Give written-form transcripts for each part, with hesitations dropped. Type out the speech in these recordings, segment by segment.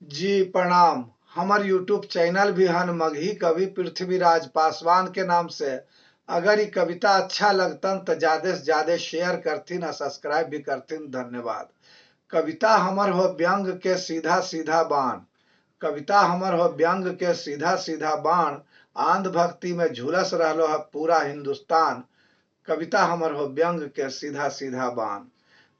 जी प्रणाम। हमर YouTube channel भी हन मगही कवि पृथ्वीराज पासवान के नाम से। अगर ये कविता अच्छा लगतन तो ज्यादा से ज्यादा शेयर करथिन और सब्सक्राइब भी करथिन। धन्यवाद। कविता हमर हो व्यंग के सीधा सीधा बाण। कविता हमर हो व्यंग के सीधा सीधा बाण। आंध भक्ति में झुलस रहलो है पूरा हिंदुस्तान। कविता हमर हो व्यंग के सीधा सीधा बाण।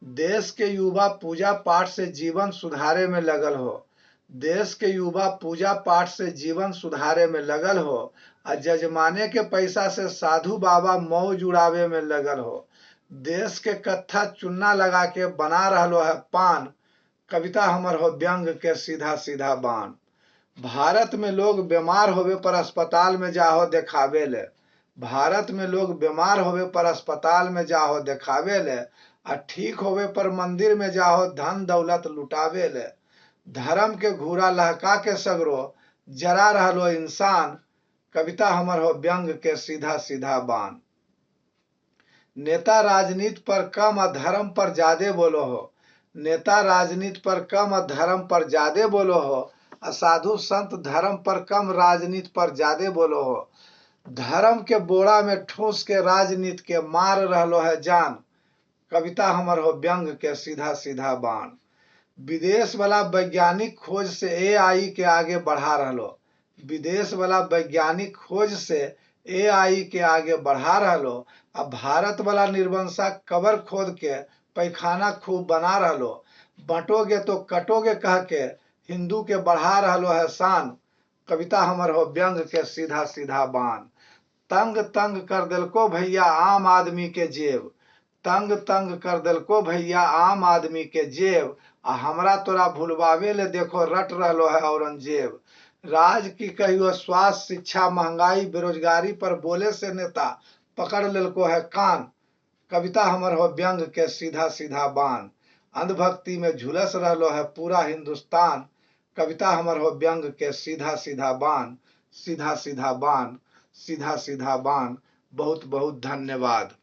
देश के युवा पूजा पाठ से जीवन सुधारे में लगल हो। देश के युवा पूजा पाठ से जीवन सुधारे में लगल हो। और जजमाने के पैसा से साधु बाबा मौज उड़ावे में लगल हो। देश के कत्था चुन्ना लगा के बना रहलो है पान। कविता हमर हो व्यंग के सीधा सीधा बाण। भारत में लोग बीमार होवे पर अस्पताल में जाहो देखावे ले। भारत में लोग बीमार होवे पर अस्पताल में जाहो देखावे ले। आ ठीक होवे पर मंदिर में जाहो धन दौलत लुटावे ले। धर्म के घूरा लहका के सगरो जरा रहलो इंसान। कविता हमर हो व्यंग के सीधा सीधा बाण। नेता राजनीति पर कम और धर्म पर ज्यादा बोलो हो। नेता राजनीति पर कम और धर्म पर ज्यादा बोलो हो। साधु संत धर्म पर कम राजनीति पर ज्यादा बोलो हो। धर्म के बोरा में ठूस के राजनीति के मार रहलो है जान। कविता हमर हो व्यंग के सीधा सीधा बाण। विदेश वाला वैज्ञानिक खोज से एआई के आगे बढ़ा रहलो। विदेश वाला वैज्ञानिक खोज से एआई के आगे बढ़ा रहलो। अब भारत वाला निर्वंशा कबर खोद के पैखाना खूब बना रहलो। बंटोगे तो कटोगे कह के हिंदू के बढ़ा रहलो है शान। कविता हमर हो व्यंग के सीधा सीधा बाण। तंग तंग कर दिलको भैया आम आदमी के जेब। तंग तंग कर दिलको भैया आम आदमी के जेब। आ हमरा तोरा भूलवावे ले देखो रट रहलो है औरंगजेब। राज की कहियो स्वास्थ्य शिक्षा महंगाई बेरोजगारी पर बोले से नेता पकड़ लेलको है कान। कविता हमर हो व्यंग के सीधा सीधा बाण। अंधभक्ति में झुलस रहलो है पूरा हिंदुस्तान। कविता हमर हो व्यंग के सीधा सीधा बाण। सीधा सीधा बाण। सीधा सीधा बाण। बहुत बहुत धन्यवाद।